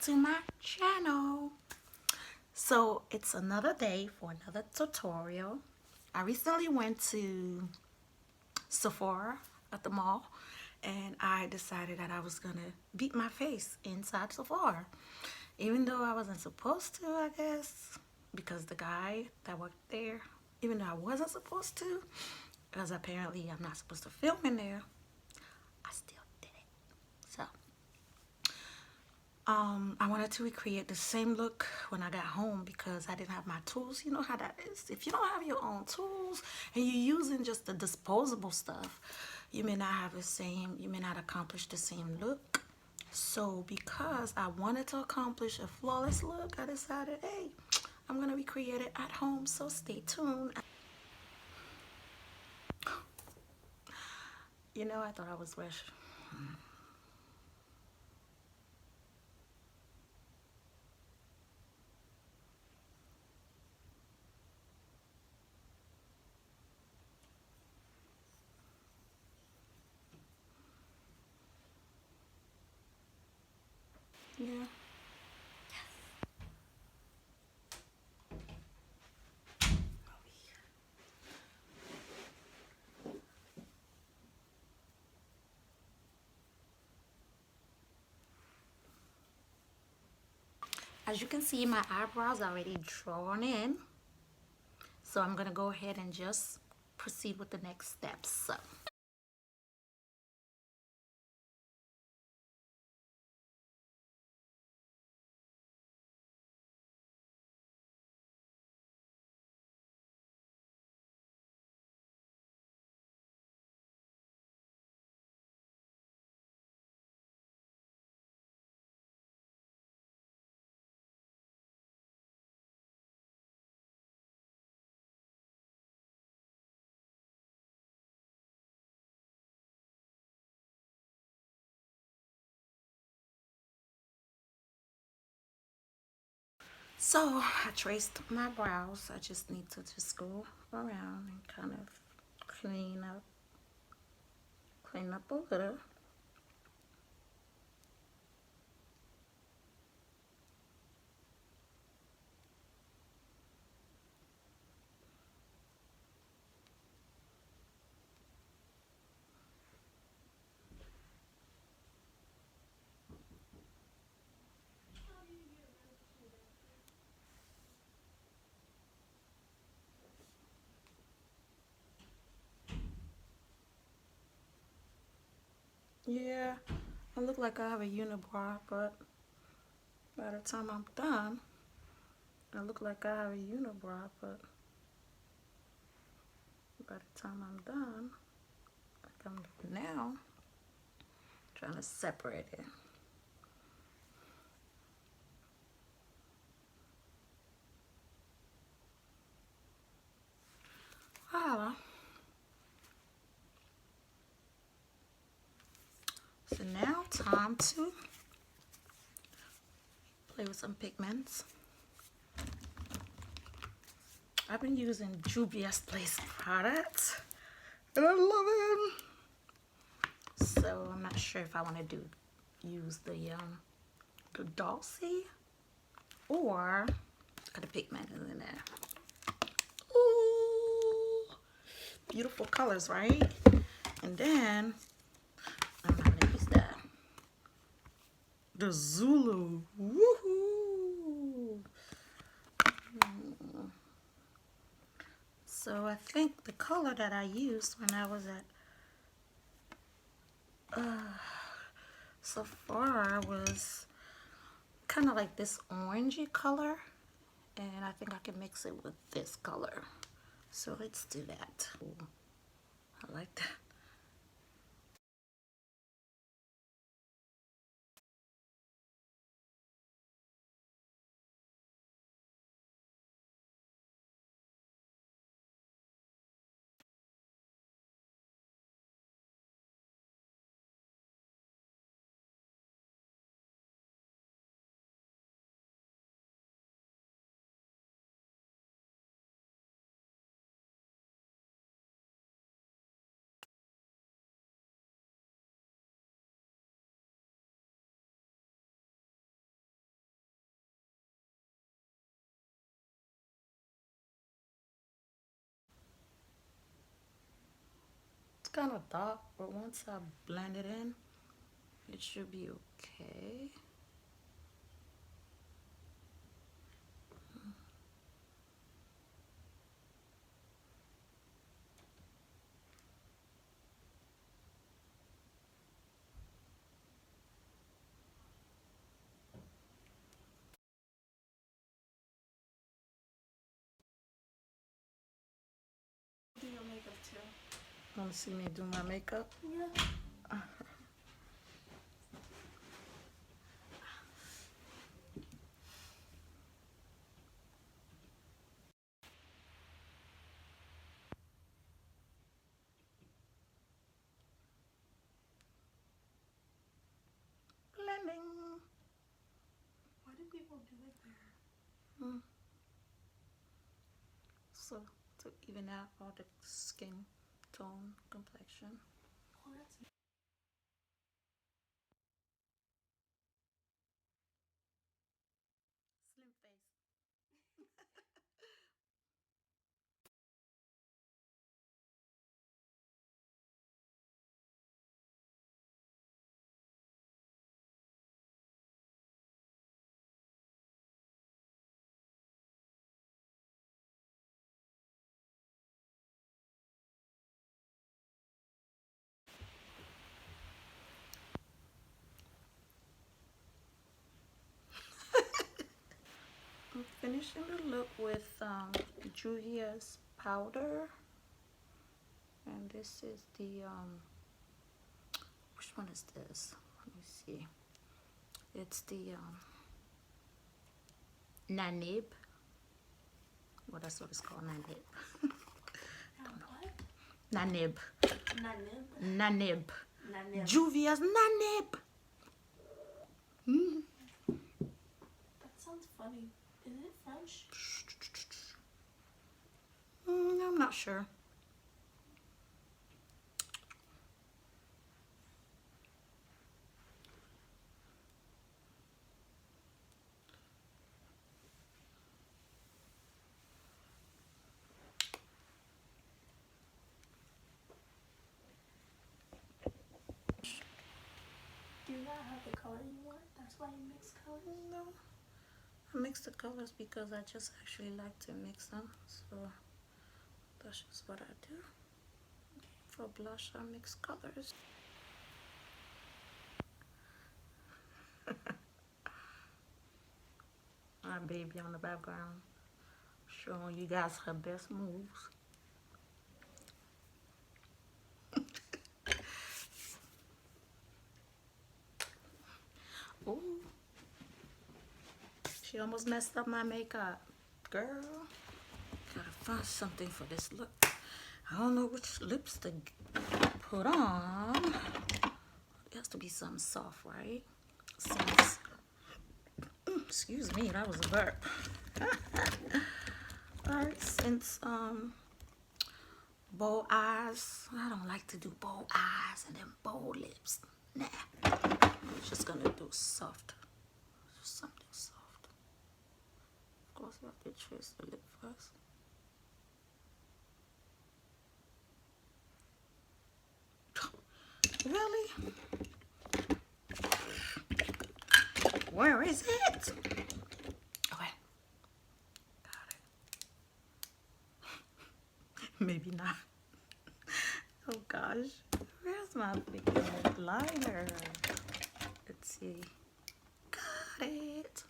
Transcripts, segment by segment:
to my channel. So it's another day for another tutorial. I recently went to Sephora at the mall and I decided that I was gonna beat my face inside Sephora, even though I wasn't supposed to, I guess, because the guy that worked there, even though I wasn't supposed to, because apparently I'm not supposed to film in there, I still did it. So I wanted to recreate the same look when I got home because I didn't have my tools. You know how that is. If you don't have your own tools and you're using just the disposable stuff, you may not have the same, you may not accomplish the same look. So because I wanted to accomplish a flawless look, I decided, hey, I'm gonna recreate it at home. So stay tuned. You know, I thought I was rich. Yeah. As you can see, my eyebrows are already drawn in. So I'm gonna go ahead and just proceed with the next steps. So I traced my brows. I just need to just go around and kind of clean up a little. Yeah, I look like I have a unibrow, but by the time I'm done, I look like I have a unibrow, but by the time I'm done, like I'm doing now, trying to separate it. Voila. So now time to play with some pigments. I've been using Juvia's Place products and I love them. So I'm not sure if I want to use the Dulce or the pigment in there. Ooh, beautiful colors, right? And then I'm gonna use the Zulu. Woohoo! So I think the color that I used when I was at Sephora was kind of like this orangey color, and I think I can mix it with this color. So let's do that. Ooh, I like that. kind of dark, but once I blend it in, it should be okay. Do your makeup too. Want to see me do my makeup? Yeah. Blending. Why do people do it there? Mm. So to even out all the skin tone complexion. Oh, that's Slim face. I'm finishing the look with Juvia's powder, and this is the which one is this? Let me see. It's the Nanib. Well, that's what it's called, Nanib. what? Nanib. Nanib. Nanib. Nanib. Juvia's Nanib. That sounds funny. Is it French? I'm not sure. Do you not have the color you want? That's why you mix colors? No. I mix the colors because I just actually like to mix them. So that's just what I do. For blush, I mix colors. My baby on the background showing you guys her best moves. Ooh. She almost messed up my makeup. Girl, gotta find something for this look. I don't know which lipstick to put on. It has to be something soft, right? Since, excuse me, that was a burp. Alright, since bold eyes, I don't like to do bold eyes and then bold lips. Nah. I'm just gonna do soft. Just something soft. Of course, you have to trace the lip first. Really? Where is it? Okay. Got it. Maybe not. Oh gosh. Where's my big liner? Let's see. Got it.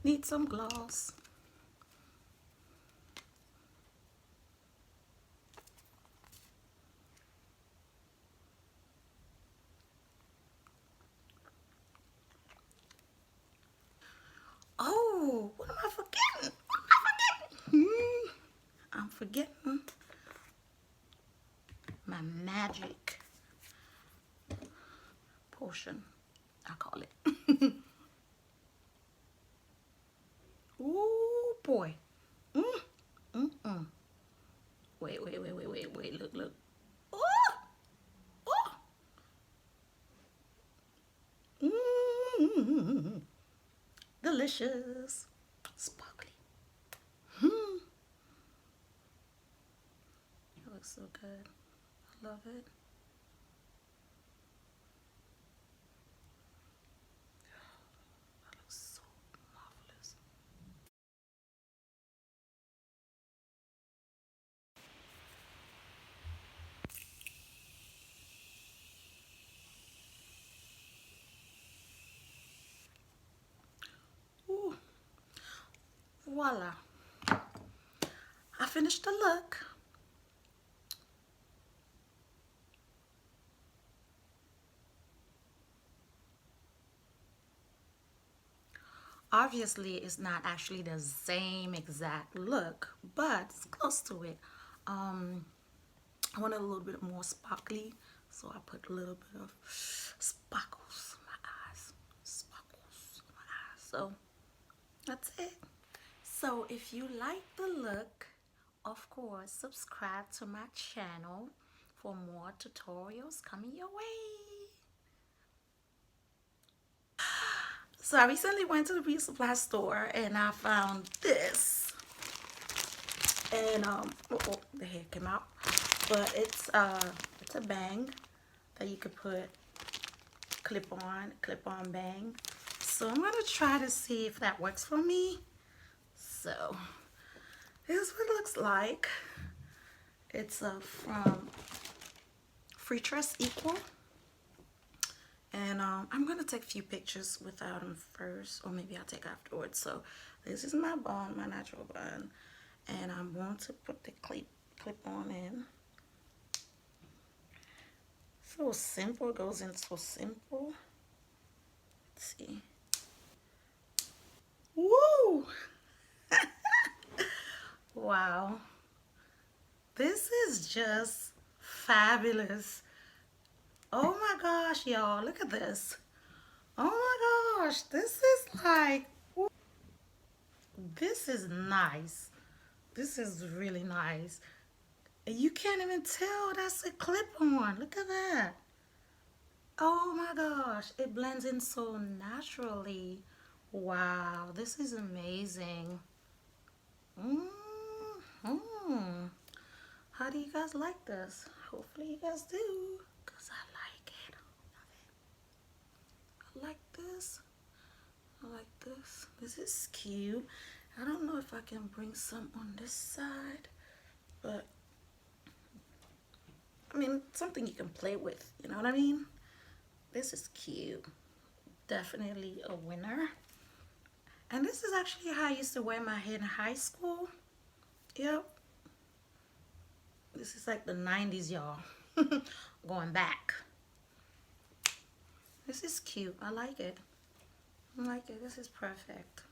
Need some gloss. Oh, what am I forgetting? What am I forgetting? I'm forgetting my magic potion, I call it. Ooh, boy. Mm, mm. Wait. Look. Oh, oh. Mm, delicious. Sparkly. Hmm. It looks so good. I love it. That looks so marvelous. Ooh, voila. I finished the look. Obviously, it's not actually the same exact look, but it's close to it. Um, I wanted a little bit more sparkly, so I put a little bit of sparkles in my eyes. Sparkles in my eyes. So that's it. So if you like the look, of course, subscribe to my channel for more tutorials coming your way. So I recently went to the beauty supply store and I found this. And the hair came out. But it's a bang that you could put clip on bang. So I'm gonna try to see if that works for me. So this is what it looks like. It's from Free Trust Equal. And I'm gonna take a few pictures without them first, or maybe I'll take afterwards. So this is my bun, my natural bun, and I'm going to put the clip on in. So simple, it goes in so simple. Let's see. Woo! Wow. This is just fabulous. Oh my gosh, y'all, look at this. Oh my gosh, this is like, this is nice. This is really nice. And you can't even tell that's a clip-on. Look at that. Oh my gosh, it blends in so naturally. Wow, this is amazing. Mm-hmm. How do you guys like this? Hopefully you guys do, because I like it. I like this. I like this. This is cute. I don't know if I can bring some on this side, but I mean, something you can play with, you know what I mean? This is cute. Definitely a winner. And this is actually how I used to wear my hair in high school. Yep. This is like the 90s, y'all. Going back. This is cute. I like it. I like it. This is perfect.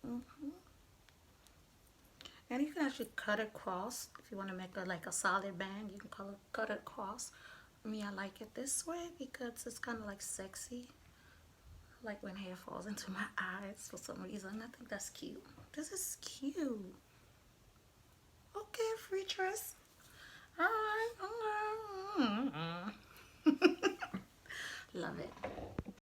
And you can actually cut it across. If you want to make it like a solid band, you can cut it across. Me, I like it this way because it's kind of like sexy. I like when hair falls into my eyes for some reason. I think that's cute. This is cute. Okay, free dress. Alright. Love it.